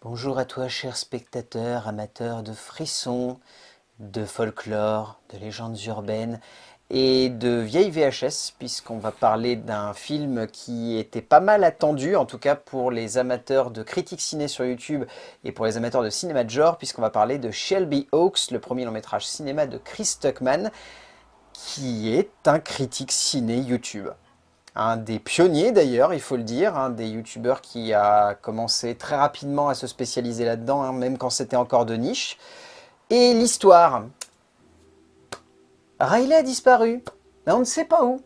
Bonjour à toi, cher spectateur, amateur de frissons, de folklore, de légendes urbaines et de vieilles VHS, puisqu'on va parler d'un film qui était pas mal attendu, en tout cas pour les amateurs de critiques ciné sur YouTube et pour les amateurs de cinéma de genre, puisqu'on va parler de Shelby Oaks, le premier long métrage cinéma de Chris Stuckman, qui est un critique ciné YouTube. Un des pionniers d'ailleurs, il faut le dire, un des youtubeurs qui a commencé très rapidement à se spécialiser là-dedans, hein, même quand c'était encore de niche. Et l'histoire. Riley a disparu, mais on ne sait pas où.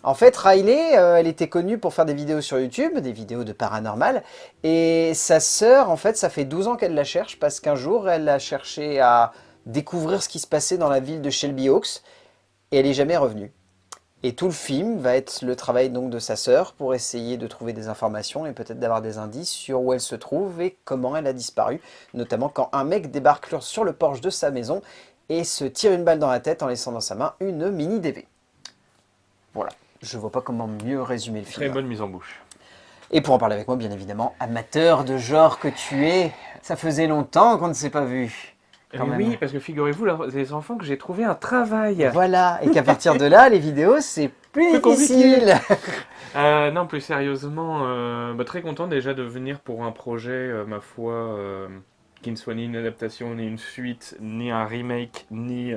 En fait, Riley, elle était connue pour faire des vidéos sur YouTube, des vidéos de paranormal, et sa sœur, en fait, ça fait 12 ans qu'elle la cherche, parce qu'un jour, elle a cherché à découvrir ce qui se passait dans la ville de Shelby Oaks, et elle n'est jamais revenue. Et tout le film va être le travail donc de sa sœur pour essayer de trouver des informations et peut-être d'avoir des indices sur où elle se trouve et comment elle a disparu, notamment quand un mec débarque sur le porche de sa maison et se tire une balle dans la tête en laissant dans sa main une mini DV. Voilà, je vois pas comment mieux résumer le film. Très bonne mise en bouche. Et pour en parler avec moi, bien évidemment, amateur de genre que tu es, ça faisait longtemps qu'on ne s'est pas vu. Quand même. Oui, parce que figurez-vous, les enfants, que j'ai trouvé un travail. Voilà, et qu'à partir de là, les vidéos, c'est plus difficile. Non, plus sérieusement, très content déjà de venir pour un projet, ma foi, qui ne soit ni une adaptation, ni une suite, ni un remake, ni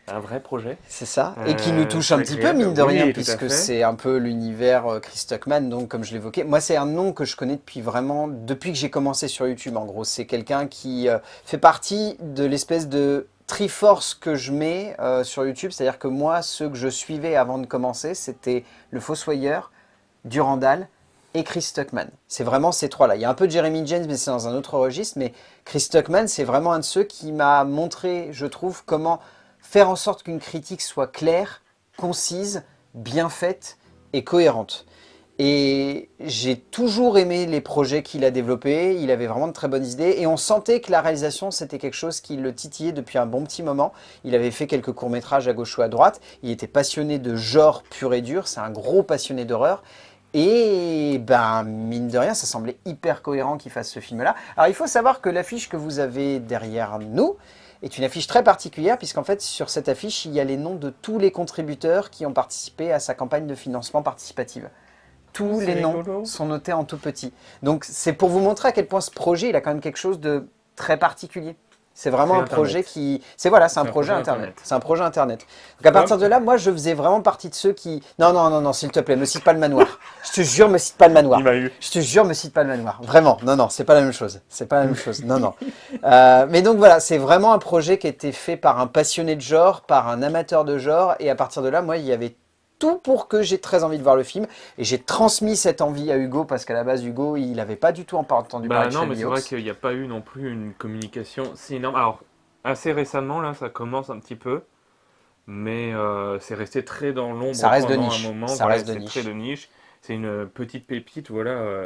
un vrai projet. C'est ça, et qui nous touche un petit peu, mine de rien, puisque c'est un peu l'univers Chris Stuckman, donc comme je l'évoquais. Moi, c'est un nom que je connais depuis que j'ai commencé sur YouTube, en gros. C'est quelqu'un qui fait partie de l'espèce de Triforce que je mets sur YouTube, c'est-à-dire que moi, ceux que je suivais avant de commencer, c'était le Fossoyeur, Durandal et Chris Stuckman. C'est vraiment ces trois-là. Il y a un peu de Jeremy James, mais c'est dans un autre registre, mais Chris Stuckman, c'est vraiment un de ceux qui m'a montré, je trouve, comment faire en sorte qu'une critique soit claire, concise, bien faite et cohérente. Et j'ai toujours aimé les projets qu'il a développés, il avait vraiment de très bonnes idées, et on sentait que la réalisation, c'était quelque chose qui le titillait depuis un bon petit moment. Il avait fait quelques courts-métrages à gauche ou à droite, il était passionné de genre pur et dur, c'est un gros passionné d'horreur, et ben, mine de rien, ça semblait hyper cohérent qu'il fasse ce film-là. Alors il faut savoir que l'affiche que vous avez derrière nous est une affiche très particulière, puisqu'en fait, sur cette affiche, il y a les noms de tous les contributeurs qui ont participé à sa campagne de financement participative. Tous les noms sont notés en tout petit. Donc c'est pour vous montrer à quel point ce projet, il a quand même quelque chose de très particulier. C'est vraiment un projet qui... C'est un projet Internet. C'est un projet Internet. Donc à partir de là, moi, je faisais vraiment partie de ceux qui... Non, s'il te plaît, me cite pas le manoir. Je te jure, me cite pas le manoir. Il m'a eu. Je te jure, me cite pas le manoir. Vraiment, non, c'est pas la même chose. C'est pas la même chose. Non. Mais donc voilà, c'est vraiment un projet qui a été fait par un passionné de genre, par un amateur de genre. Et à partir de là, moi, il y avait tout pour que j'ai très envie de voir le film. Et j'ai transmis cette envie à Hugo, parce qu'à la base, Hugo, il n'avait pas du tout entendu parler de Non, mais Shelby c'est vrai Oaks. qu'il n'y a pas eu non plus une communication si énorme. Alors, assez récemment, là, ça commence un petit peu, mais c'est resté très dans l'ombre Ça reste de pendant un niche. moment. Ça Voilà, reste de c'est niche. très de niche. C'est une petite pépite, voilà.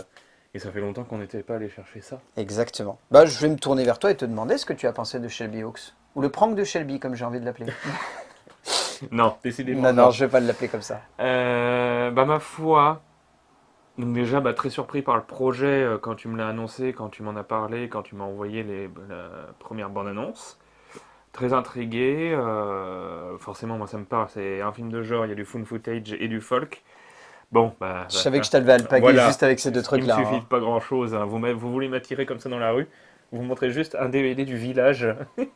Et ça fait longtemps qu'on n'était pas allé chercher ça. Exactement. Bah, je vais me tourner vers toi et te demander ce que tu as pensé de Shelby Oaks. Ou le prank de Shelby, comme j'ai envie de l'appeler. Non, décidément. Non, je vais pas l'appeler comme ça. Ma foi, donc déjà très surpris par le projet quand tu me l'as annoncé, quand tu m'en as parlé, quand tu m'as envoyé la première bande-annonce. Très intrigué, forcément moi ça me parle, c'est un film de genre, il y a du found footage et du folk. Bon, Je savais que je t'avais alpagué voilà. juste avec ces deux trucs-là. Il me suffit de pas grand-chose, hein. Vous voulez m'attirer comme ça dans la rue, vous me montrez juste un DVD du village,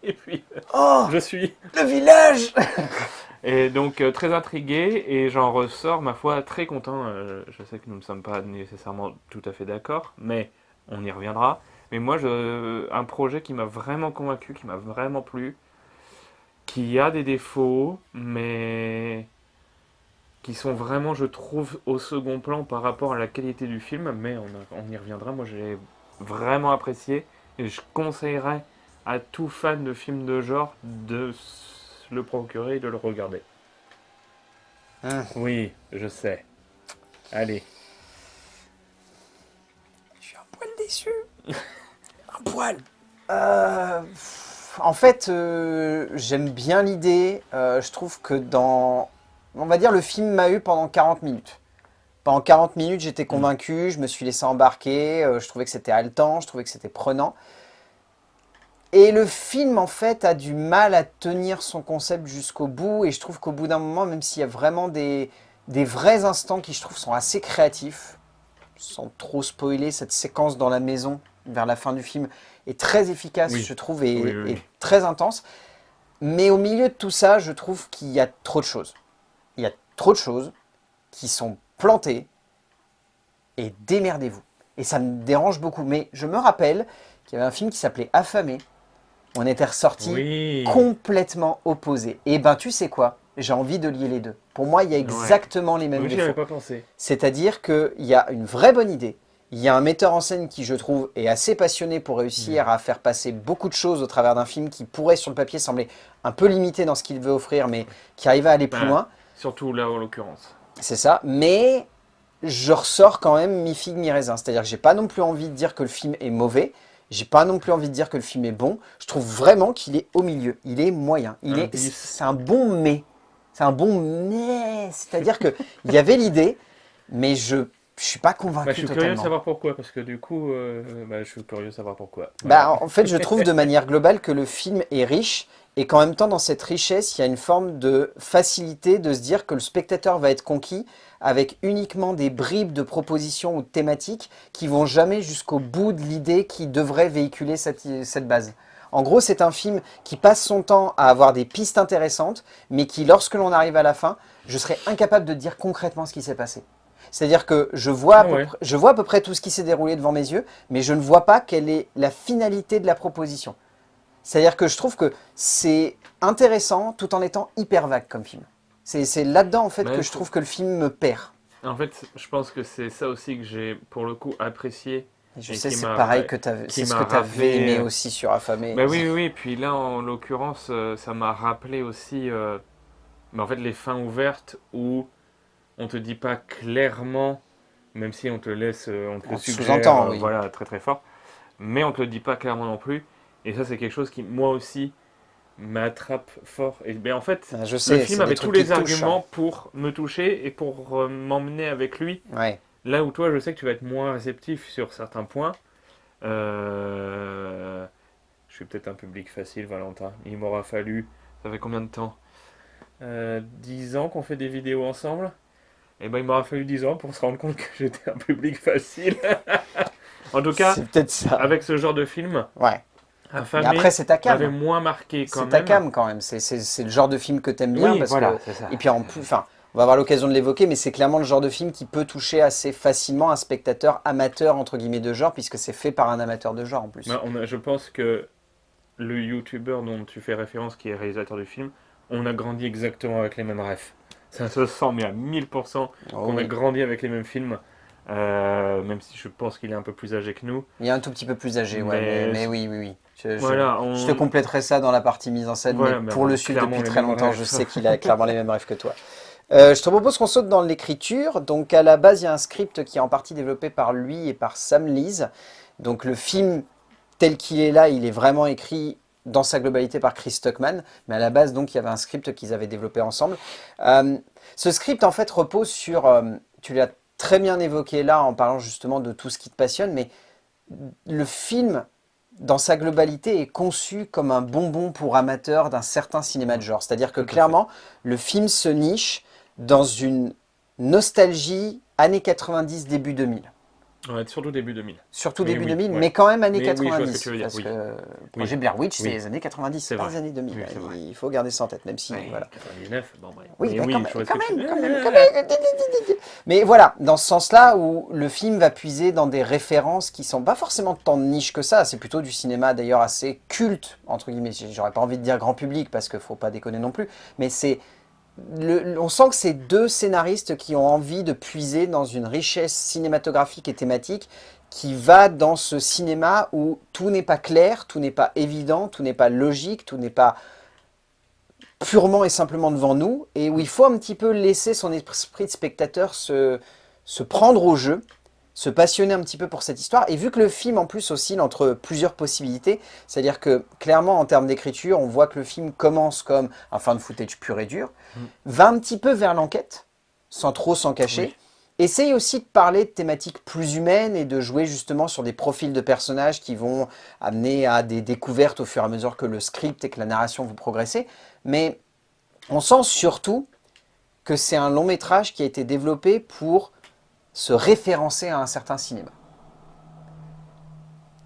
et puis Oh, je suis. le village. Et donc très intrigué, et j'en ressors, ma foi, très content. Je sais que nous ne sommes pas nécessairement tout à fait d'accord, mais on y reviendra. Mais moi, un projet qui m'a vraiment convaincu, qui m'a vraiment plu, qui a des défauts, mais qui sont vraiment, je trouve, au second plan par rapport à la qualité du film, mais on y reviendra. Moi, j'ai vraiment apprécié, et je conseillerais à tout fan de films de genre de le procurer et de le regarder. Oui, je sais. Allez. Je suis un poil déçu. Un poil. En fait, j'aime bien l'idée. Je trouve que on va dire, le film m'a eu pendant 40 minutes. Pendant 40 minutes, j'étais convaincu, je me suis laissé embarquer, je trouvais que c'était haletant, je trouvais que c'était prenant. Et le film, en fait, a du mal à tenir son concept jusqu'au bout. Et je trouve qu'au bout d'un moment, même s'il y a vraiment des vrais instants qui, je trouve, sont assez créatifs, sans trop spoiler, cette séquence dans la maison, vers la fin du film, est très efficace, je trouve, et très intense. Mais au milieu de tout ça, je trouve qu'il y a trop de choses. Il y a trop de choses qui sont plantées, et démerdez-vous. Et ça me dérange beaucoup. Mais je me rappelle qu'il y avait un film qui s'appelait Affamé. On était ressortis complètement opposés. Et ben tu sais quoi? J'ai envie de lier les deux. Pour moi, il y a exactement les mêmes défauts. J'y avais pas pensé. C'est-à-dire qu'il y a une vraie bonne idée. Il y a un metteur en scène qui, je trouve, est assez passionné pour réussir à faire passer beaucoup de choses au travers d'un film qui pourrait, sur le papier, sembler un peu limité dans ce qu'il veut offrir, mais qui arrive à aller plus loin. Surtout là, en l'occurrence. C'est ça. Mais je ressors quand même mi-figue, mi-raisin. C'est-à-dire que j'ai pas non plus envie de dire que le film est mauvais. J'ai pas non plus envie de dire que le film est bon. Je trouve vraiment qu'il est au milieu. Il est moyen. C'est un bon mais. C'est un bon mais. C'est-à-dire qu'il y avait l'idée, mais je suis pas convaincu je suis curieux de savoir pourquoi, parce que du coup, je suis curieux de savoir pourquoi. En fait, je trouve de manière globale que le film est riche et qu'en même temps, dans cette richesse, il y a une forme de facilité de se dire que le spectateur va être conquis avec uniquement des bribes de propositions ou de thématiques qui vont jamais jusqu'au bout de l'idée qui devrait véhiculer cette base. En gros, c'est un film qui passe son temps à avoir des pistes intéressantes, mais qui, lorsque l'on arrive à la fin, je serais incapable de dire concrètement ce qui s'est passé. C'est-à-dire que je vois à peu près tout ce qui s'est déroulé devant mes yeux, mais je ne vois pas quelle est la finalité de la proposition. C'est-à-dire que je trouve que c'est intéressant tout en étant hyper vague comme film. C'est là-dedans, en fait, que je trouve que le film me perd. En fait, je pense que c'est ça aussi que j'ai, pour le coup, apprécié. Et je sais, c'est pareil que c'est ce que tu avais aimé aussi sur Affamé. Oui. Puis là, en l'occurrence, ça m'a rappelé aussi en fait, les fins ouvertes où on te dit pas clairement, même si on te laisse, on te le suggère, sous-entend, voilà, très très fort, mais on te le dit pas clairement non plus. Et ça, c'est quelque chose qui, moi aussi, m'attrape fort. Et en fait, je sais, le film avait tous les arguments pour me toucher et pour m'emmener avec lui. Ouais. Là où toi, je sais que tu vas être moins réceptif sur certains points. Je suis peut-être un public facile, Valentin. Il m'aura fallu, ça fait combien de temps 10 ans qu'on fait des vidéos ensemble. Et il m'aura fallu 10 ans pour se rendre compte que j'étais un public facile. En tout cas, avec ce genre de film, Affamé, mais après, c'est ta cam. M'avait moins marqué quand même. C'est ta cam quand même. C'est le genre de film que t'aimes bien. C'est ça. Et puis en plus, on va avoir l'occasion de l'évoquer, mais c'est clairement le genre de film qui peut toucher assez facilement un spectateur amateur, entre guillemets, de genre, puisque c'est fait par un amateur de genre en plus. Je pense que le youtubeur dont tu fais référence, qui est réalisateur du film, on a grandi exactement avec les mêmes refs. Ça se sent, mais à 1000% qu'on a grandi avec les mêmes films. Même si je pense qu'il est un peu plus âgé que nous. Il est un tout petit peu plus âgé, mais oui. Je te compléterai ça dans la partie mise en scène, mais pour le suivre depuis très longtemps, je sais qu'il a clairement les mêmes rêves que toi. Je te propose qu'on saute dans l'écriture. Donc à la base, il y a un script qui est en partie développé par lui et par Sam Lees. Donc le film tel qu'il est là, il est vraiment écrit dans sa globalité par Chris Stuckman. Mais à la base, donc, il y avait un script qu'ils avaient développé ensemble. Ce script, en fait, repose sur... tu l'as très bien évoqué là en parlant justement de tout ce qui te passionne, mais le film, dans sa globalité, est conçu comme un bonbon pour amateurs d'un certain cinéma de genre. C'est-à-dire que clairement, le film se niche dans une nostalgie années 90, début 2000. Ouais, surtout début 2000. Surtout début 2000, mais quand même années 90. Oui, je vois ce que tu veux dire, parce que le projet Blair Witch, c'est les années 90, c'est pas les années 2000. Il faut garder ça en tête, même si... voilà. 99, bon bref. Oui, quand même. Mais voilà, dans ce sens-là, où le film va puiser dans des références qui sont pas forcément tant de niche que ça, c'est plutôt du cinéma d'ailleurs assez culte, entre guillemets. J'aurais pas envie de dire grand public, parce qu'il faut pas déconner non plus, mais c'est... on sent que c'est deux scénaristes qui ont envie de puiser dans une richesse cinématographique et thématique qui va dans ce cinéma où tout n'est pas clair, tout n'est pas évident, tout n'est pas logique, tout n'est pas purement et simplement devant nous, et où il faut un petit peu laisser son esprit de spectateur se prendre au jeu, se passionner un petit peu pour cette histoire. Et vu que le film en plus oscille entre plusieurs possibilités, c'est-à-dire que clairement en termes d'écriture, on voit que le film commence comme un found footage pur et dur, va un petit peu vers l'enquête, sans trop s'en cacher, essaye aussi de parler de thématiques plus humaines et de jouer justement sur des profils de personnages qui vont amener à des découvertes au fur et à mesure que le script et que la narration vous progressez. Mais on sent surtout que c'est un long métrage qui a été développé pour se référencer à un certain cinéma.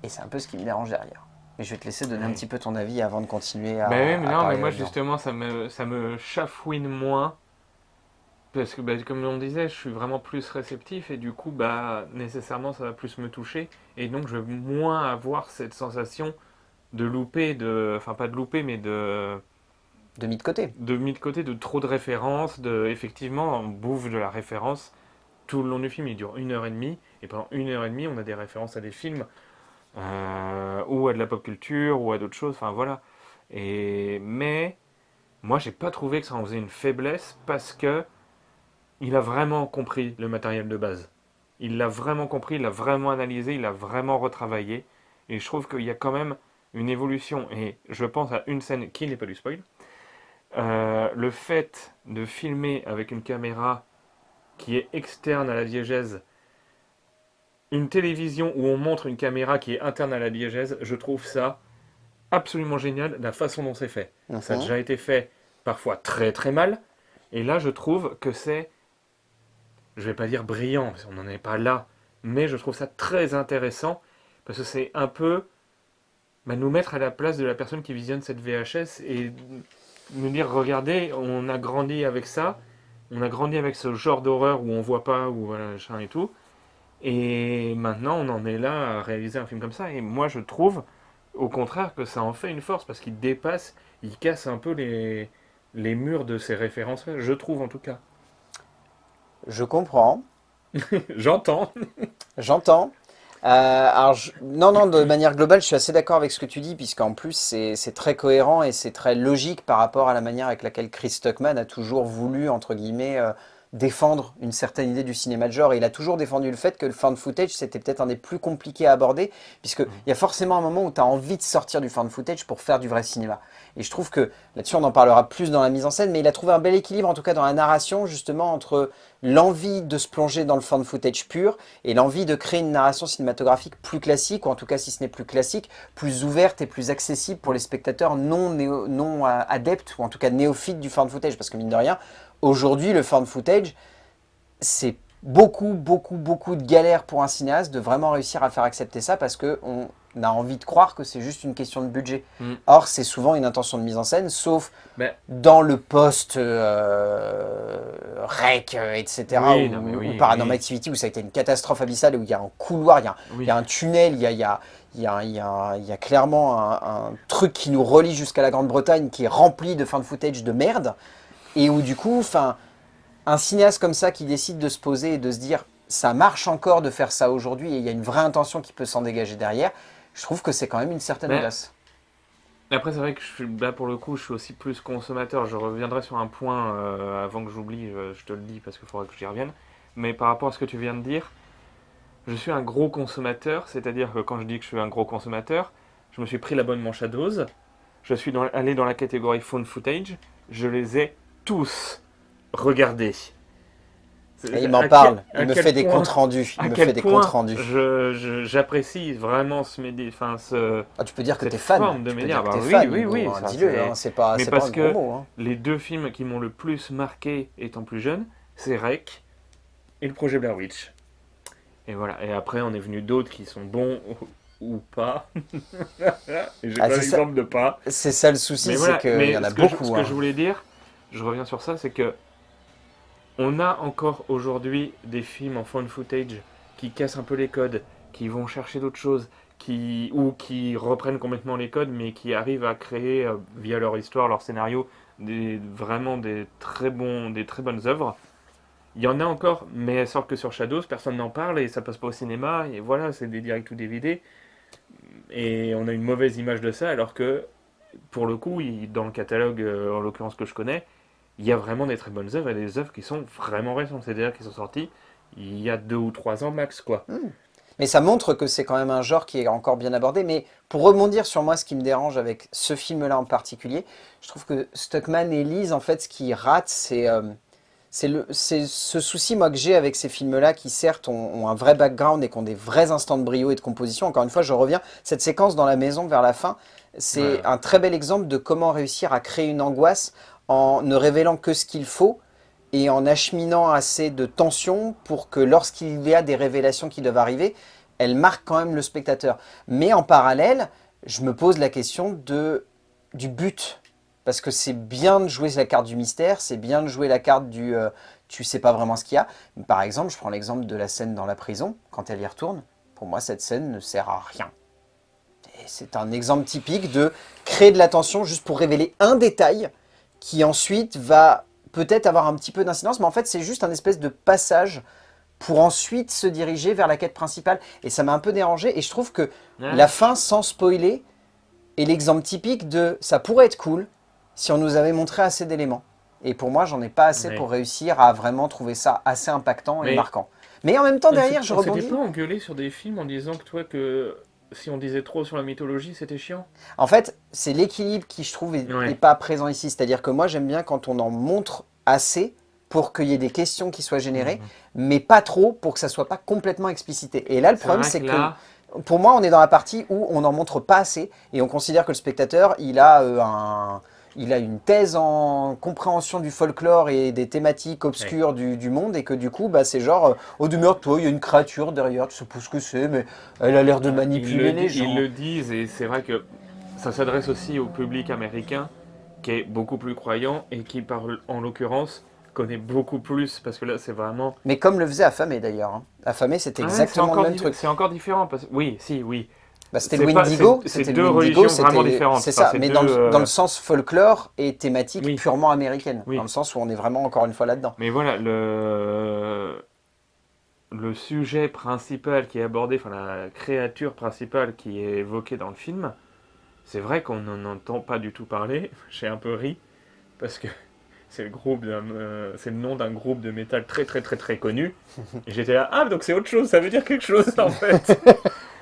Et c'est un peu ce qui me dérange derrière. Mais je vais te laisser donner un petit peu ton avis avant de continuer à, Ben oui, mais à non, mais parler moi là-dedans. justement, ça me chafouine moins. Parce que, bah, comme on disait, je suis vraiment plus réceptif et du coup, bah, nécessairement, ça va plus me toucher. Et donc, je vais moins avoir cette sensation de louper, enfin, pas de louper, mais De mis de côté. de mis de côté de trop de références. Effectivement, on bouffe de la référence tout le long du film. Il dure 1 heure et demie. Et pendant 1 heure et demie, on a des références à des films, ou à de la pop culture, ou à d'autres choses. Enfin, voilà. Mais, moi, j'ai pas trouvé que ça en faisait une faiblesse parce que il a vraiment compris le matériel de base. Il l'a vraiment compris, il l'a vraiment analysé, il l'a vraiment retravaillé. Et je trouve qu'il y a quand même une évolution. Et je pense à une scène qui n'est pas du spoil. Le fait de filmer avec une caméra qui est externe à la diégèse, une télévision où on montre une caméra qui est interne à la diégèse, je trouve ça absolument génial, la façon dont c'est fait. Ça a Mhm. déjà été fait parfois très très mal. Et là, je trouve que c'est, je vais pas dire brillant, parce qu'on n'en est pas là, mais je trouve ça très intéressant, parce que c'est un peu, bah, nous mettre à la place de la personne qui visionne cette VHS et nous dire, regardez, on a grandi avec ça, on a grandi avec ce genre d'horreur où on voit pas, ou voilà, machin et tout, et maintenant on en est là à réaliser un film comme ça, et moi je trouve, au contraire, que ça en fait une force, parce qu'il dépasse, il casse un peu les murs de ces références-là, je trouve en tout cas. Je comprends. J'entends. J'entends. Alors, non, non, de manière globale, je suis assez d'accord avec ce que tu dis, puisqu'en plus, c'est très cohérent et c'est très logique par rapport à la manière avec laquelle Chris Stuckman a toujours voulu, entre guillemets, défendre une certaine idée du cinéma de genre. Et il a toujours défendu le fait que le found footage, c'était peut-être un des plus compliqués à aborder, puisqu'il y a forcément un moment où tu as envie de sortir du found footage pour faire du vrai cinéma. Et je trouve que, là-dessus, on en parlera plus dans la mise en scène, mais il a trouvé un bel équilibre, en tout cas dans la narration, justement, entre l'envie de se plonger dans le found footage pur et l'envie de créer une narration cinématographique plus classique, ou en tout cas si ce n'est plus classique, plus ouverte et plus accessible pour les spectateurs non adeptes, ou en tout cas néophytes du found footage. Parce que mine de rien, aujourd'hui le found footage, c'est beaucoup de galères pour un cinéaste de vraiment réussir à faire accepter ça parce qu'on a envie de croire que c'est juste une question de budget. Mm. Or, c'est souvent une intention de mise en scène, sauf Ben, dans le post rec, etc., oui, non, mais ou oui, Paranormal oui, Activity, où ça a été une catastrophe abyssale, où il y a un couloir, il y oui. a un tunnel, il y a clairement un truc qui nous relie jusqu'à la Grande-Bretagne qui est rempli de found footage de merde, et où du coup, enfin, un cinéaste comme ça qui décide de se poser et de se dire ça marche encore de faire ça aujourd'hui et il y a une vraie intention qui peut s'en dégager derrière, je trouve que c'est quand même une certaine Ben, audace. après, c'est vrai que là, pour le coup, je suis aussi plus consommateur. Je reviendrai sur un point avant que j'oublie, je te le dis parce qu'il faudra que j'y revienne. Mais par rapport à ce que tu viens de dire, je suis un gros consommateur, c'est-à-dire que quand je dis que je suis un gros consommateur, je me suis pris l'abonnement Shadows, je suis allé dans la catégorie Phone Footage, je les ai tous regardés. Et il m'en parle, il À me quel fait des comptes point, rendus, il à me fait quel des comptes point rendus. j'apprécie vraiment enfin, Ah, tu peux dire que cette t'es fan, forme de tu peux média. dire que Bah t'es oui, fan, oui, Hugo, oui, hein, ça dis-le, c'est. hein, Mais c'est pas parce un gros que mot. Hein. les deux films qui m'ont le plus marqué étant plus jeune, c'est Rec et le projet Blair Witch. Et voilà. Et après, on est venu d'autres qui sont bons ou pas. Et j'ai Ah, plein d'exemples de pas. c'est ça le Mais souci, c'est voilà. qu'il y en Mais a ce beaucoup. que Hein. je voulais dire, je reviens sur ça, c'est que on a encore aujourd'hui des films en found footage qui cassent un peu les codes, qui vont chercher d'autres choses, ou qui reprennent complètement les codes, mais qui arrivent à créer, via leur histoire, leur scénario, vraiment des très bonnes œuvres. Il y en a encore, mais elles sortent que sur Shadows, personne n'en parle et ça passe pas au cinéma, et voilà, c'est des directs ou DVD, et on a une mauvaise image de ça, alors que, pour le coup, dans le catalogue, en l'occurrence que je connais, il y a vraiment des très bonnes œuvres et des œuvres qui sont vraiment récentes, c'est-à-dire qui sont sorties il y a 2 ou 3 ans max, quoi. Hmm. Mais ça montre que c'est quand même un genre qui est encore bien abordé. Mais pour rebondir sur moi, ce qui me dérange avec ce film-là en particulier, je trouve que Stuckman et Lise, en fait, ce qu'ils ratent, c'est ce souci moi que j'ai avec ces films-là qui certes ont un vrai background et qui ont des vrais instants de brio et de composition. Encore une fois, je reviens, cette séquence dans la maison vers la fin, c'est Ouais. un très bel exemple de comment réussir à créer une angoisse en ne révélant que ce qu'il faut et en acheminant assez de tension pour que lorsqu'il y a des révélations qui doivent arriver, elles marquent quand même le spectateur. Mais en parallèle, je me pose la question du but. Parce que c'est bien de jouer la carte du mystère, c'est bien de jouer la carte du tu sais pas vraiment ce qu'il y a. Par exemple, je prends l'exemple de la scène dans la prison, quand elle y retourne. Pour moi, cette scène ne sert à rien. Et c'est un exemple typique de créer de la tension juste pour révéler un détail qui ensuite va peut-être avoir un petit peu d'incidence, mais en fait, c'est juste un espèce de passage pour ensuite se diriger vers la quête principale. Et ça m'a un peu dérangé, et je trouve que Ouais. la fin, sans spoiler, est l'exemple typique de ça pourrait être cool si on nous avait montré assez d'éléments. Et pour moi, j'en ai pas assez Ouais. pour réussir à vraiment trouver ça assez impactant et Mais marquant. Mais en même temps, derrière, je on s'était rebondis. pas engueulé sur des films en disant que si on disait trop sur la mythologie, c'était chiant. En fait, c'est l'équilibre qui, je trouve, est Ouais. pas présent ici. C'est-à-dire que moi, j'aime bien quand on en montre assez pour qu'il y ait des questions qui soient générées, Mhm. mais pas trop pour que ça soit pas complètement explicité. Et là, le C'est problème, vrai c'est que que là, pour moi, on est dans la partie où on n'en montre pas assez et on considère que le spectateur, il a une thèse en compréhension du folklore et des thématiques ouais. obscures du monde et que du coup, bah, c'est genre, oh demeure toi, il y a une créature derrière, tu sais pas ce que c'est, mais elle a l'air de manipuler les Ils gens. le disent et c'est vrai que ça s'adresse aussi au public américain qui est beaucoup plus croyant et qui, en l'occurrence, connaît beaucoup plus parce que là, c'est vraiment. Mais comme le faisait Affamé d'ailleurs. Hein. Affamé, c'était Ouais, exactement le même truc. c'est encore différent parce que oui, si, oui. Bah, c'était le Wendigo, C'est c'était le deux Wendigo, religions vraiment c'était, différentes. c'est Enfin, ça, c'est mais deux. dans le sens folklore et thématique Oui, purement américaine, dans le oui. sens où on est vraiment encore une fois là-dedans. Mais voilà, le sujet principal qui est abordé, enfin la créature principale qui est évoquée dans le film, c'est vrai qu'on n'en entend pas du tout parler. J'ai un peu ri parce que c'est le nom d'un groupe de métal très très très très connu. Et j'étais là, ah donc c'est autre chose, ça veut dire quelque chose en fait.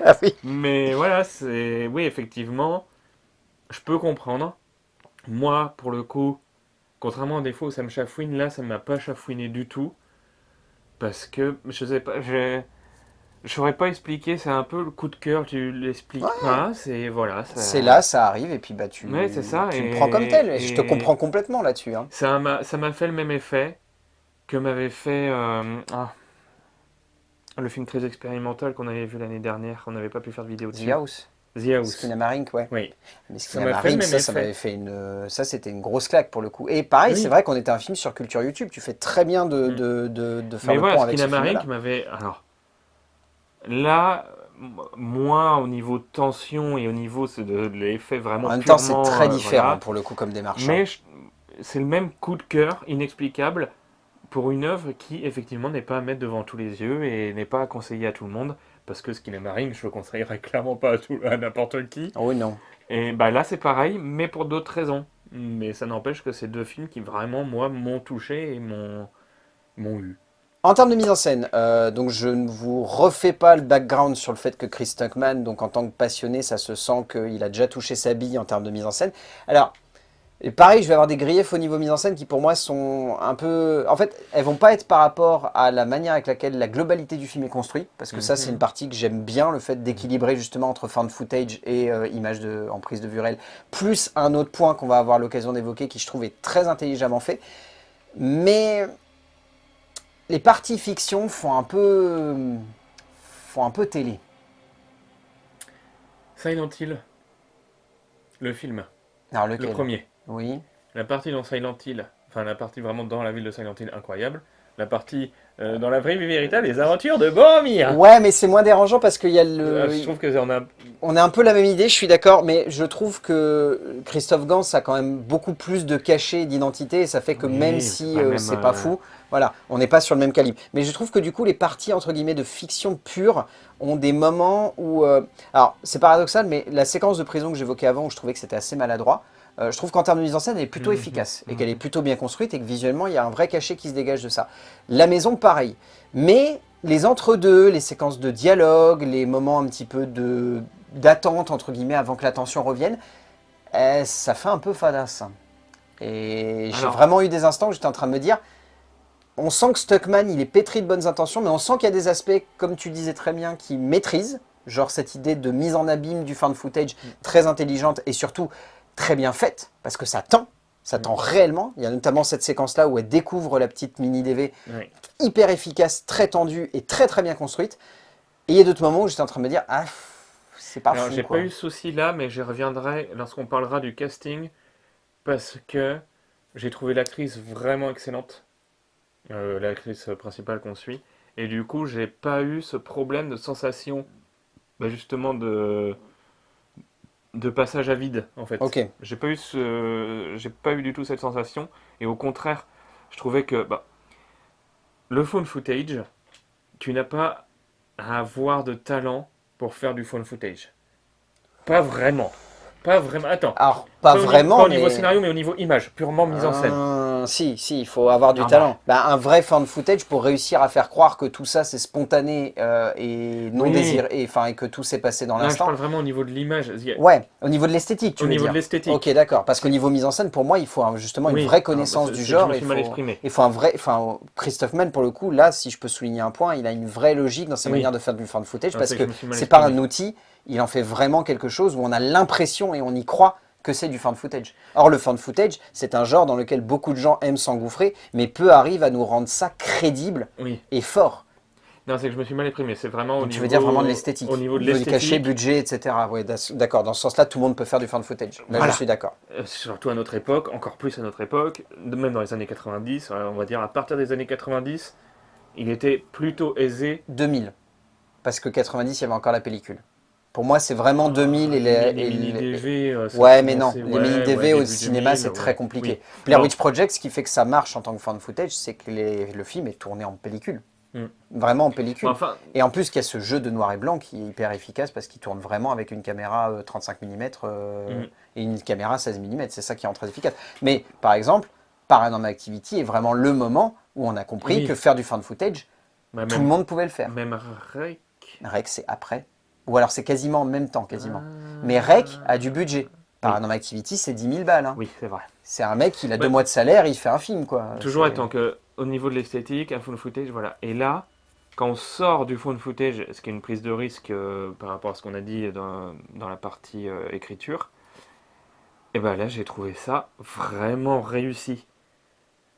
Ah oui. Mais voilà, oui effectivement, je peux comprendre. Moi, pour le coup, contrairement à des fois où ça me chafouine, là ça ne m'a pas chafouiné du tout. Parce que, je sais pas, je saurais pas expliquer, c'est un peu le coup de cœur, tu l'expliques Ouais, pas, c'est voilà, c'est ça. là, ça arrive, et puis bah, Ouais, c'est ça, tu le prends comme tel, et je te et comprends complètement là-dessus. Hein. ça m'a fait le même effet que m'avait fait le film très expérimental qu'on avait vu l'année dernière, on n'avait pas pu faire de vidéo The dessus. House, The House. Skinamarink, ouais. Oui, Mais ça m'a fait le Skinamarink, même ça effet. m'avait fait ça, c'était une grosse claque pour le coup. Et pareil, c'est Oui. vrai qu'on était un film sur culture YouTube, tu fais très bien Mm. de faire Mais le voilà, pont avec ce Skinamarink film-là. m'avait. Alors, là, moins au niveau de tension et au niveau de l'effet En vraiment même temps, c'est purement. très différent Voilà. pour le coup comme démarche. Hein. Mais c'est le même coup de cœur inexplicable pour une œuvre qui, effectivement, n'est pas à mettre devant tous les yeux et n'est pas à conseiller à tout le monde. Parce que Skinamarink, je le conseillerais clairement pas à n'importe qui. Oh oui, non. Et bah là, c'est pareil, mais pour d'autres raisons. Mais ça n'empêche que c'est deux films qui vraiment, moi, m'ont touché et m'ont eu. En termes de mise en scène, donc je ne vous refais pas le background sur le fait que Chris Stuckman, donc en tant que passionné, ça se sent qu'il a déjà touché sa bille en termes de mise en scène. Alors, et pareil, je vais avoir des griefs au niveau mise en scène qui pour moi sont un peu... En fait, elles vont pas être par rapport à la manière avec laquelle la globalité du film est construite, parce que ça c'est une Mhm. partie que j'aime bien, le fait d'équilibrer justement entre found footage et images en prise de vue réelle, plus un autre point qu'on va avoir l'occasion d'évoquer qui je trouve est très intelligemment fait. Mais les parties fiction font un peu télé. Silent Hill, le film, Alors le lequel? premier. Oui. La partie dans Silent Hill, enfin la partie vraiment dans la ville de Silent Hill, incroyable. La partie dans la vraie vie véritable, les aventures de Boromir. Ouais, mais c'est moins dérangeant parce qu'il y a Je trouve que on a. on a un peu la même idée, je suis d'accord, mais je trouve que Christophe Gans a quand même beaucoup plus de cachet et d'identité, et ça fait que même Oui, c'est si pas le même. c'est pas fou, voilà, on n'est pas sur le même calibre. Mais je trouve que du coup, les parties entre guillemets de fiction pure ont des moments où, alors c'est paradoxal, mais la séquence de prison que j'évoquais avant, où je trouvais que c'était assez maladroit, je trouve qu'en termes de mise en scène, elle est plutôt Mhm, efficace et qu'elle est mhm. plutôt bien construite et que visuellement, il y a un vrai cachet qui se dégage de ça. La maison, pareil. Mais les entre-deux, les séquences de dialogue, les moments un petit peu d'attente, entre guillemets, avant que la tension revienne, ça fait un peu fadasse. Et j'ai Alors, vraiment eu des instants où j'étais en train de me dire, on sent que Stuckman, il est pétri de bonnes intentions, mais on sent qu'il y a des aspects, comme tu disais très bien, qu'il maîtrise. Genre cette idée de mise en abîme du found footage, très intelligente et surtout très bien faite, parce que ça tend réellement. Il y a notamment cette séquence-là où elle découvre la petite mini DV, hyper efficace, très tendue et très très bien construite. Et il y a d'autres moments où j'étais en train de me dire, ah, c'est pas Alors, fou. j'ai pas eu ce souci là, mais j'y reviendrai lorsqu'on parlera du casting, parce que j'ai trouvé l'actrice vraiment excellente, l'actrice principale qu'on suit, et du coup, j'ai pas eu ce problème de sensation, justement, de passage à vide, en fait. Ok. J'ai pas eu du tout cette sensation, et au contraire, je trouvais que le phone footage, tu n'as pas à avoir de talent pour faire du phone footage. Pas vraiment. Pas vraiment. Attends. Alors, pas Pas vraiment, au niveau mais... scénario, mais au niveau image, purement mise en scène. Si, il faut avoir du Ah talent. Un vrai found footage pour réussir à faire croire que tout ça c'est spontané et non Oui. désiré, et que tout s'est passé dans Non, je l'instant. parle vraiment au niveau de l'image. Ouais, au niveau de l'esthétique, tu Au veux niveau dire. de l'esthétique. Ok, d'accord. Parce qu'au niveau mise en scène, pour moi, il faut justement une Oui. vraie connaissance Alors, du c'est que genre. je me suis mal exprimé. Il faut un vrai. Enfin, Christophe Mann, pour le coup, là, si je peux souligner un point, il a une vraie logique dans sa Oui. manière de faire du found footage Non, parce c'est que que je me suis mal c'est pas exprimé. un outil, il en fait vraiment quelque chose où on a l'impression et on y croit que c'est du found footage. Or, le found footage, c'est un genre dans lequel beaucoup de gens aiment s'engouffrer, mais peu arrivent à nous rendre ça crédible Oui. et fort. Non, c'est que je me suis mal exprimé. C'est vraiment Donc au tu niveau. veux dire vraiment de l'esthétique. Au niveau de Du cachet, l'esthétique. budget, etc. Ouais, d'accord. Dans ce sens-là, tout le monde peut faire du found footage. Là, Voilà. je suis d'accord. Surtout à notre époque, encore plus à notre époque, même dans les années 90, on va dire à partir des années 90, il était plutôt aisé. 2000. Parce que 90, il y avait encore la pellicule. Pour moi, c'est vraiment 2000 et Les mini-DV, ça Ouais, mais non. commençait, Les mini-DV au début cinéma, 2000, c'est très compliqué. Oui. Blair Bon. Witch Project, ce qui fait que ça marche en tant que found footage, c'est que le film est tourné en pellicule. Mm. Vraiment en pellicule. Enfin, Et en plus, il y a ce jeu de noir et blanc qui est hyper efficace parce qu'il tourne vraiment avec une caméra 35 mm et une caméra 16 mm. C'est ça qui rend très efficace. Mais par exemple, Paranormal Activity est vraiment le moment où on a compris Oui. que faire du found footage, tout le monde pouvait le faire. Même Rec. Rec, c'est après. Ou alors c'est quasiment en même temps, quasiment. Ah. Mais Rec a du budget. Paranormal Activity, c'est 10 000 balles. Hein. Oui, c'est vrai. C'est un mec, il a 2 mois de salaire, il fait un film, quoi. Toujours C'est- étant que, au niveau de l'esthétique, un phone footage, voilà. Et là, quand on sort du phone footage, ce qui est une prise de risque par rapport à ce qu'on a dit dans la partie écriture, et ben là, j'ai trouvé ça vraiment réussi.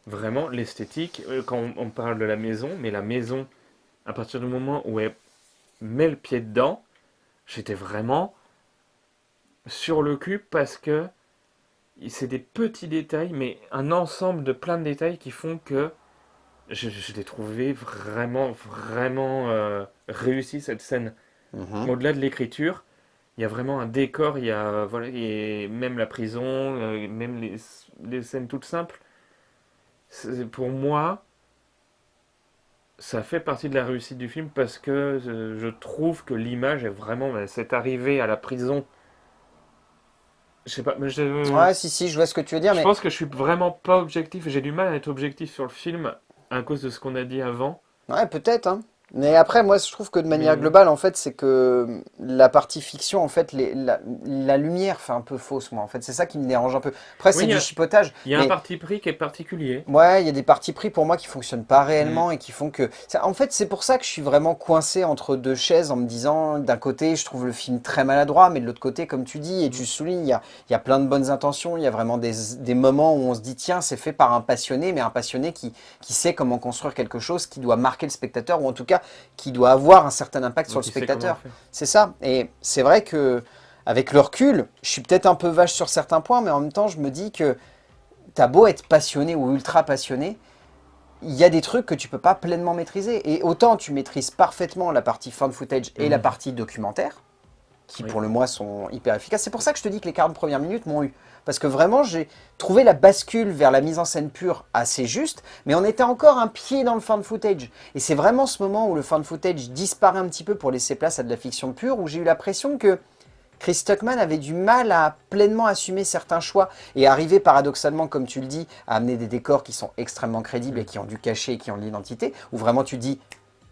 Vraiment, l'esthétique, quand on parle de la maison, mais la maison, à partir du moment où elle met le pied dedans, j'étais vraiment sur le cul parce que c'est des petits détails, mais un ensemble de plein de détails qui font que je l'ai trouvé vraiment réussi cette scène. Mhm. Au-delà de l'écriture, il y a vraiment un décor, il y a voilà, et même la prison, même les scènes toutes simples. Pour moi, ça fait partie de la réussite du film parce que je trouve que l'image est vraiment cette arrivée à la prison. Je sais pas, mais Ouais, si, je vois ce que tu veux dire, je mais pense que je suis vraiment pas objectif. J'ai du mal à être objectif sur le film à cause de ce qu'on a dit avant. ouais, peut-être, hein. Mais après, moi, je trouve que de manière Mais globale, en fait, c'est que la partie fiction, en fait, la lumière fait un peu fausse, moi. En fait, c'est ça qui me dérange un peu. Après, oui, c'est du chipotage. il y a un Mais parti pris qui est particulier. ouais, il y a des partis pris pour moi qui fonctionnent pas Mm. réellement et qui font que... En fait, c'est pour ça que je suis vraiment coincé entre deux chaises en me disant, d'un côté, je trouve le film très maladroit, mais de l'autre côté, comme tu dis et tu soulignes, il y a plein de bonnes intentions, il y a vraiment des moments où on se dit, tiens, c'est fait par un passionné, mais un passionné qui sait comment construire quelque chose, qui doit marquer le spectateur, ou en tout cas, qui doit avoir un certain impact sur le Donc, il sait comment spectateur. le faire. C'est ça. Et c'est vrai que, avec le recul, je suis peut-être un peu vache sur certains points, mais en même temps, je me dis que t'as beau être passionné ou ultra passionné, il y a des trucs que tu peux pas pleinement maîtriser. Et autant tu maîtrises parfaitement la partie found footage et la partie documentaire, qui Oui. pour le moi sont hyper efficaces. C'est pour ça que je te dis que les 40 premières minutes m'ont eu. Parce que vraiment, j'ai trouvé la bascule vers la mise en scène pure assez juste, mais on était encore un pied dans le found footage. Et c'est vraiment ce moment où le found footage disparaît un petit peu pour laisser place à de la fiction pure, où j'ai eu l'impression que Chris Stuckman avait du mal à pleinement assumer certains choix et arriver paradoxalement, comme tu le dis, à amener des décors qui sont extrêmement crédibles et qui ont du cachet et qui ont de l'identité, où vraiment tu dis,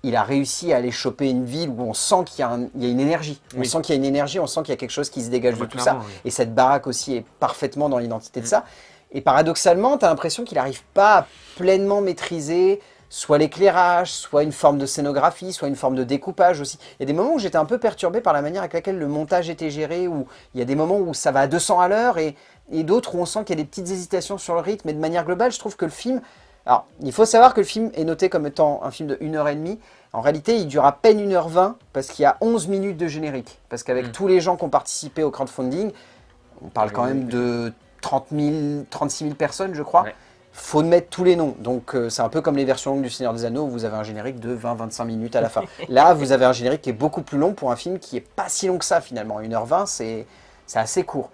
il a réussi à aller choper une ville où on sent qu'il y a, il y a une énergie. On Oui. sent qu'il y a une énergie, on sent qu'il y a quelque chose qui se dégage de tout ça. Clairement, oui. Et cette baraque aussi est parfaitement dans l'identité de ça. Et paradoxalement, tu as l'impression qu'il n'arrive pas à pleinement maîtriser soit l'éclairage, soit une forme de scénographie, soit une forme de découpage aussi. Il y a des moments où j'étais un peu perturbé par la manière avec laquelle le montage était géré, où il y a des moments où ça va à 200 à l'heure et d'autres où on sent qu'il y a des petites hésitations sur le rythme. Et de manière globale, je trouve que le film... Alors, il faut savoir que le film est noté comme étant un film de 1h30. En réalité, il dure à peine 1h20 parce qu'il y a 11 minutes de générique. Parce qu'avec tous les gens qui ont participé au crowdfunding, on parle quand même de 30 000, 36 000 personnes, je crois. Ouais. Faut mettre tous les noms. Donc, c'est un peu comme les versions longues du Seigneur des Anneaux où vous avez un générique de 20-25 minutes à la fin. Là, vous avez un générique qui est beaucoup plus long pour un film qui est pas si long que ça finalement. 1h20, c'est assez court.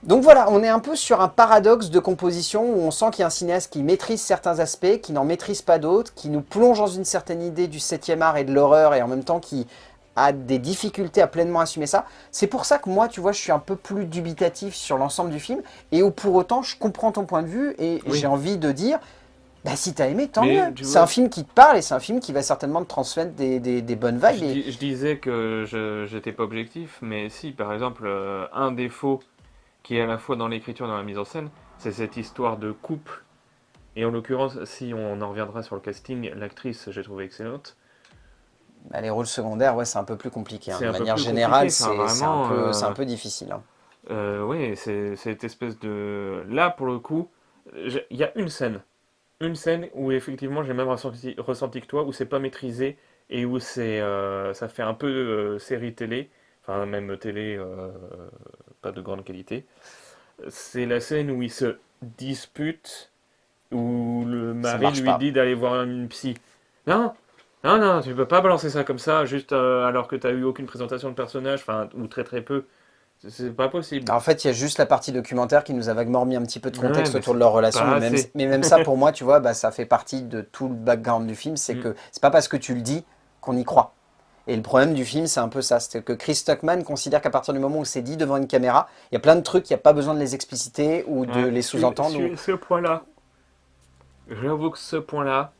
Donc voilà, on est un peu sur un paradoxe de composition où on sent qu'il y a un cinéaste qui maîtrise certains aspects, qui n'en maîtrise pas d'autres, qui nous plonge dans une certaine idée du 7e art et de l'horreur et en même temps qui a des difficultés à pleinement assumer ça. C'est pour ça que moi, tu vois, je suis un peu plus dubitatif sur l'ensemble du film et où pour autant, je comprends ton point de vue et j'ai envie de dire, bah si t'as aimé, tant mieux. C'est un film qui te parle et c'est un film qui va certainement te transmettre des bonnes vibes. Je disais que j'étais pas objectif, mais si, par exemple, un défaut qui est à la fois dans l'écriture et dans la mise en scène, c'est cette histoire de couple. Et en l'occurrence, si on en reviendra sur le casting, l'actrice, j'ai trouvé excellente. Bah, les rôles secondaires, ouais, c'est un peu plus compliqué. Hein. C'est De un peu manière plus générale, compliqué, enfin, c'est un peu difficile. Hein. Oui, c'est cette espèce de... Là, pour le coup, il y a une scène où effectivement j'ai même ressenti que toi, où c'est pas maîtrisé et où ça fait un peu série télé, enfin même télé pas de grande qualité. C'est la scène où ils se disputent, où le Ça mari marche lui pas. dit d'aller voir une psy. Non, non, non, tu peux pas balancer ça comme ça, juste alors que t'as eu aucune présentation de personnage, enfin, ou très très peu. C'est pas possible. En fait, il y a juste la partie documentaire qui nous a vaguement remis un petit peu de Ouais, contexte mais autour de c'est leur relation. pas assez. Mais même ça, pour moi, tu vois, bah, ça fait partie de tout le background du film. C'est Mm. que c'est pas parce que tu le dis qu'on y croit. Et le problème du film, c'est un peu ça. C'est que Chris Stuckman considère qu'à partir du moment où c'est dit devant une caméra, il y a plein de trucs, il n'y a pas besoin de les expliciter ou de Ouais, les sous-entendre. sur ce point-là, j'avoue que ce point-là,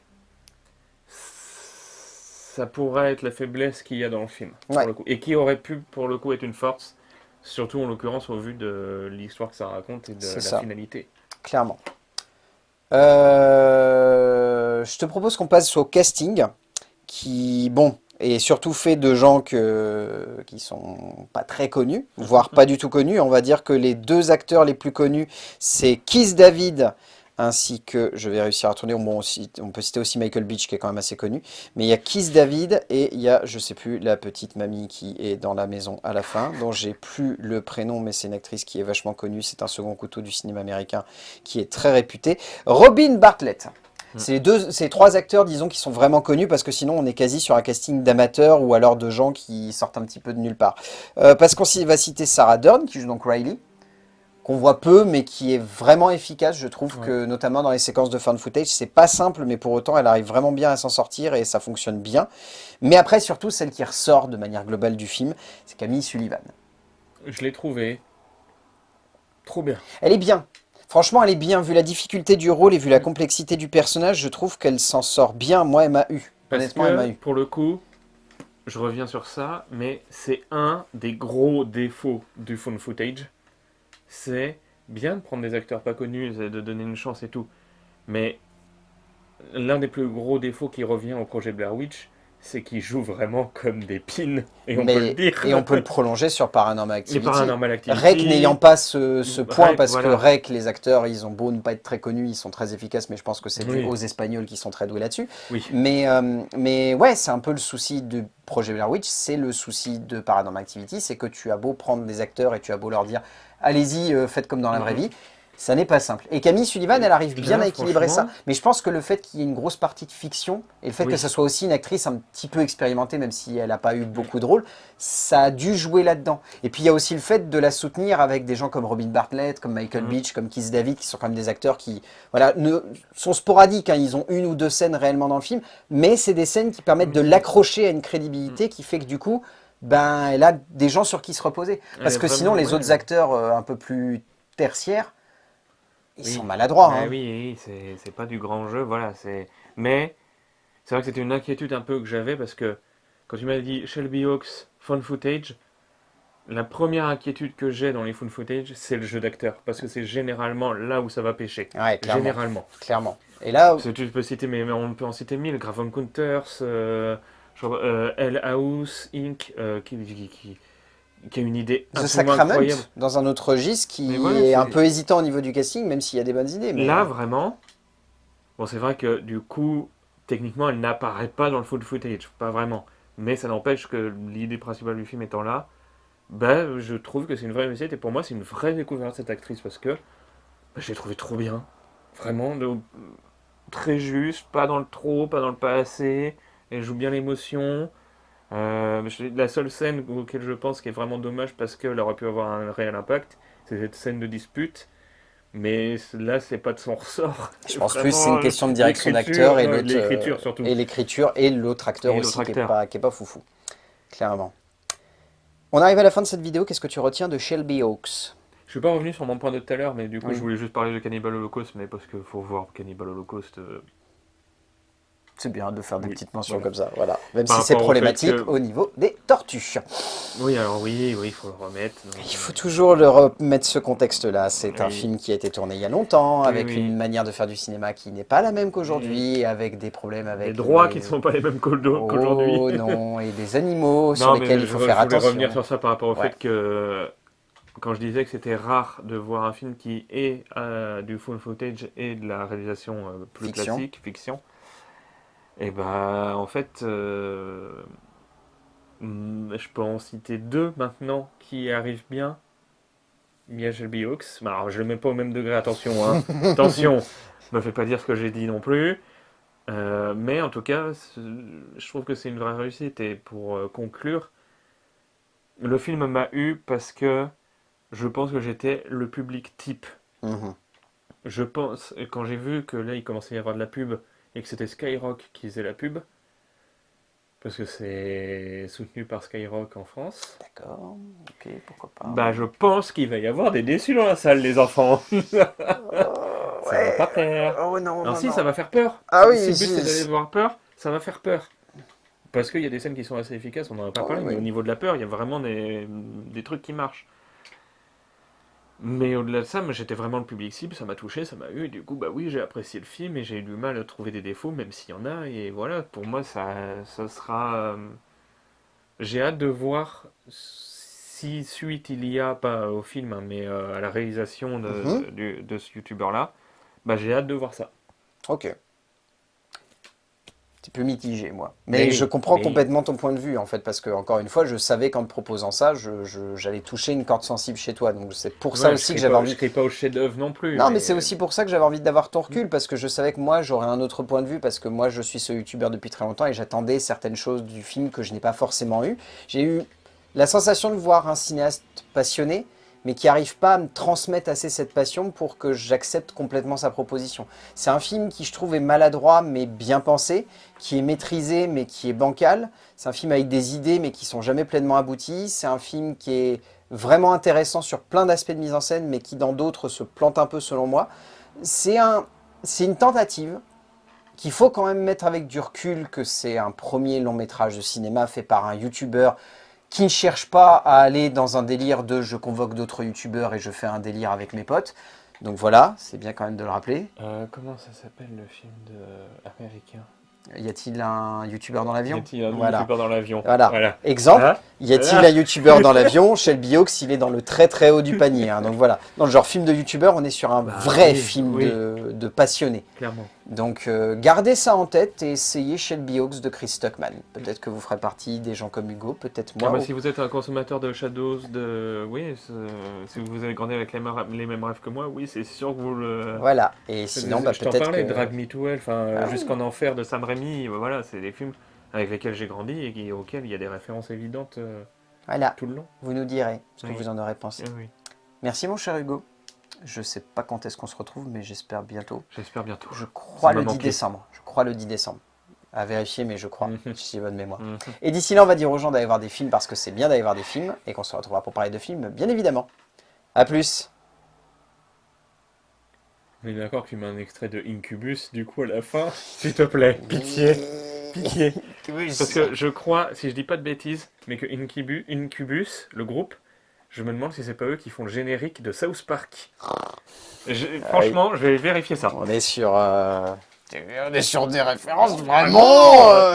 ça pourrait être la faiblesse qu'il y a dans le film, pour Ouais, le coup. Et qui aurait pu, pour le coup, être une force, surtout en l'occurrence au vu de l'histoire que ça raconte et de c'est la ça, finalité. clairement. Je te propose qu'on passe au casting, qui, bon, est surtout fait de gens qui sont pas très connus, voire pas du tout connus. On va dire que les deux acteurs les plus connus, c'est Keith David, ainsi que, je vais réussir à tourner, bon, on peut citer aussi Michael Beach, qui est quand même assez connu, mais il y a Keith David, et il y a, je sais plus, la petite mamie qui est dans la maison à la fin, dont j'ai plus le prénom, mais c'est une actrice qui est vachement connue, c'est un second couteau du cinéma américain, qui est très réputé. Robin Bartlett. Ces trois acteurs, disons, qui sont vraiment connus parce que sinon on est quasi sur un casting d'amateurs ou alors de gens qui sortent un petit peu de nulle part. Parce qu'on va citer Sarah Dern, qui joue donc Riley, qu'on voit peu mais qui est vraiment efficace. Je trouve Ouais. que notamment dans les séquences de fan footage, c'est pas simple mais pour autant elle arrive vraiment bien à s'en sortir et ça fonctionne bien. Mais après surtout celle qui ressort de manière globale du film, c'est Camille Sullivan. Je l'ai trouvé trop bien. Elle est bien. Franchement, elle est bien. Vu la difficulté du rôle et vu la complexité du personnage, je trouve qu'elle s'en sort bien. Moi, elle m'a eu. Parce Honnêtement, elle m'a que, eu. pour le coup, je reviens sur ça, mais c'est un des gros défauts du phone footage. C'est bien de prendre des acteurs pas connus et de donner une chance et tout. Mais l'un des plus gros défauts qui revient au projet Blair Witch, c'est qu'ils jouent vraiment comme des pins. Et on peut le Mais, dire. et on peut le prolonger sur Paranormal Les Activity. Paranormal Rec n'ayant Activity. pas ce point, parce que Voilà. Rec, les acteurs, ils ont beau ne pas être très connus, ils sont très efficaces, mais je pense que c'est dû Oui, aux Espagnols qui sont très doués là-dessus. oui. Mais ouais, c'est un peu le souci du projet Blair Witch, c'est le souci de Paranormal Activity, c'est que tu as beau prendre des acteurs et tu as beau leur dire, allez-y, faites comme dans la vraie vie. Ça n'est pas simple. Et Camille Sullivan, elle arrive bien Là, à équilibrer ça. franchement, Mais je pense que le fait qu'il y ait une grosse partie de fiction et le fait que oui. ce soit aussi une actrice un petit peu expérimentée, même si elle n'a pas eu beaucoup de rôles, ça a dû jouer là-dedans. Et puis il y a aussi le fait de la soutenir avec des gens comme Robin Bartlett, comme Michael Mm. Beach, comme Keith David, qui sont quand même des acteurs qui voilà, sont sporadiques. Hein. Ils ont une ou deux scènes réellement dans le film, mais c'est des scènes qui permettent de l'accrocher à une crédibilité qui fait que du coup, ben, elle a des gens sur qui se reposer. Elle Parce est que sinon, vraiment, les ouais. autres acteurs un peu plus tertiaires, ils sont Oui. maladroits. Bah Hein. oui, oui, c'est pas du grand jeu, voilà. Mais c'est vrai que c'était une inquiétude un peu que j'avais parce que quand tu m'as dit Shelby Hawks, found footage, la première inquiétude que j'ai dans les found footage, c'est le jeu d'acteur. Parce que c'est généralement là où ça va pêcher. Ouais, clairement. Généralement. Clairement. Et là, Parce que tu peux citer, mais on peut en citer mille. Grave Encounters, Hell House, Inc., qui a une idée The absolument Sacrament, incroyable. dans un autre registre, qui Mais voilà, est un c'est- peu hésitant au niveau du casting, même s'il y a des bonnes idées. Mais Là, vraiment, bon, c'est vrai que du coup, techniquement, elle n'apparaît pas dans le found footage. Pas vraiment. Mais ça n'empêche que l'idée principale du film étant là, ben, je trouve que c'est une vraie réussite. Et pour moi, c'est une vraie découverte, cette actrice. Parce que je l'ai trouvée trop bien. Vraiment, très juste. Pas dans le trop, pas dans le pas assez. Elle joue bien l'émotion. La seule scène auquel je pense qui est vraiment dommage parce qu'elle aurait pu avoir un réel impact, c'est cette scène de dispute. Mais là, c'est pas de son ressort. je C'est pense plus que c'est une vraiment question de direction l'écriture, d'acteur et non, l'autre, l'écriture surtout. et l'autre acteur Et aussi l'autre acteur. qui est pas foufou, clairement. On arrive à la fin de cette vidéo. Qu'est-ce que tu retiens de Shelby Oaks? Je suis pas revenu sur mon point de tout à l'heure, mais du coup, Oui. je voulais juste parler de Cannibal Holocaust, mais parce qu'il faut voir Cannibal Holocaust. C'est bien de faire des Oui, petites mentions voilà. comme ça, voilà. Même Par si c'est rapport au fait problématique que- au niveau des tortues. Oui, alors oui, il faut le remettre. Donc, Il faut toujours le remettre ce contexte-là. C'est un oui. film qui a été tourné il y a longtemps, Oui, avec oui. une manière de faire du cinéma qui n'est pas la même qu'aujourd'hui, avec des problèmes avec Les droits les- qui ne sont pas les mêmes qu'aujourd'hui. Oh non, et des animaux sur Non, lesquels mais il faut je faire voulais attention. revenir sur ça par rapport au Ouais. fait que quand je disais que c'était rare de voir un film qui est du full footage et de la réalisation plus Fiction. classique, fiction, et ben en fait, je peux en citer deux maintenant qui arrivent bien. Mia Shelby Hawks. Bah, alors, je le mets pas au même degré, attention, hein. Attention, me fais pas dire ce que j'ai dit non plus. Mais en tout cas, je trouve que c'est une vraie réussite. Et pour conclure, le film m'a eu parce que je pense que j'étais le public type. Mhm. Je pense, quand j'ai vu que là il commençait à y avoir de la pub et que c'était Skyrock qui faisait la pub, parce que c'est soutenu par Skyrock en France, D'accord, ok, pourquoi pas. bah je pense qu'il va y avoir des déçus dans la salle, les enfants. Ça va pas plaire. Oh non, Alors non, si, non. ça va faire peur. Ah oui, Si le but c'est si- d'aller voir peur, ça va faire peur. Parce qu'il y a des scènes qui sont assez efficaces, on n'en a pas Oh, parlé, mais oui. au niveau de la peur, il y a vraiment des trucs qui marchent. Mais au-delà de ça, moi j'étais vraiment le public cible, ça m'a touché, ça m'a eu, et du coup, bah oui, j'ai apprécié le film et j'ai eu du mal à trouver des défauts, même s'il y en a, et voilà, pour moi, ça sera. J'ai hâte de voir si suite il y a, pas au film, hein, mais à la réalisation Mhm. de ce youtubeur-là, bah j'ai hâte de voir ça. Ok. Un petit peu mitigé, moi. Mais Mais je oui, comprends mais complètement ton point de vue, en fait, parce que, encore une fois, je savais qu'en te proposant ça, j'allais toucher une corde sensible chez toi. Donc, c'est pour ça ouais, aussi que j'avais je envie. serai pas au chef-d'œuvre non plus, Non, mais mais c'est aussi pour ça que j'avais envie d'avoir ton recul, parce que je savais que moi, j'aurais un autre point de vue, parce que moi, je suis ce youtubeur depuis très longtemps et j'attendais certaines choses du film que je n'ai pas forcément eu. J'ai eu la sensation de voir un cinéaste passionné, mais qui n'arrive pas à me transmettre assez cette passion pour que j'accepte complètement sa proposition. C'est un film qui, je trouve, est maladroit, mais bien pensé, qui est maîtrisé, mais qui est bancal. C'est un film avec des idées, mais qui sont jamais pleinement abouties. C'est un film qui est vraiment intéressant sur plein d'aspects de mise en scène, mais qui dans d'autres se plante un peu selon moi. C'est une tentative qu'il faut quand même mettre avec du recul, que c'est un premier long métrage de cinéma fait par un youtubeur qui ne cherche pas à aller dans un délire de je convoque d'autres youtubeurs et je fais un délire avec mes potes. Donc voilà, c'est bien quand même de le rappeler. comment ça s'appelle le film américain? Y a-t-il un youtubeur dans Y l'avion? a-t-il un Voilà. youtubeur dans l'avion? Voilà. Voilà. Exemple, Hein y a-t-il Voilà. un youtubeur dans l'avion? Shelby Hawks, il est dans le très très haut du panier, hein. Donc voilà, dans le genre film de youtubeur, on est sur un Bah vrai oui, film oui. de passionné. Clairement. Donc gardez ça en tête et essayez Shelby Hawks de Chris Stuckman. Peut-être que vous ferez partie des gens comme Hugo, peut-être moi. Ah bah, si vous êtes un consommateur de Shadows, oui, si vous avez grandi avec les mêmes rêves que moi, oui, c'est sûr que vous le. Voilà, et sinon bah, Je t'en peut-être parlais, que... Drag Me to Hell, enfin, Ah oui. Jusqu'en Enfer de Sam Raimi, voilà, c'est des films avec lesquels j'ai grandi et auxquels il y a des références évidentes Voilà, tout le long. vous nous direz ce que Oui. vous en aurez pensé. Oui. Merci mon cher Hugo. Je sais pas quand est-ce qu'on se retrouve, mais j'espère bientôt. J'espère bientôt. Je crois Ça m'a le 10 manqué. décembre. Je crois le 10 décembre. À vérifier, mais je crois, Mhm. si j'ai bonne mémoire. Mhm. Et d'ici là, on va dire aux gens d'aller voir des films parce que c'est bien d'aller voir des films et qu'on se retrouvera pour parler de films, bien évidemment. A plus. On est d'accord que tu mets un extrait de Incubus, du coup, à la fin, s'il te plaît, pitié, pitié. Parce que je crois, si je dis pas de bêtises, mais que Incubus, le groupe, Je me demande si c'est pas eux qui font le générique de South Park. Franchement, je vais vérifier ça. On est sur des références vraiment...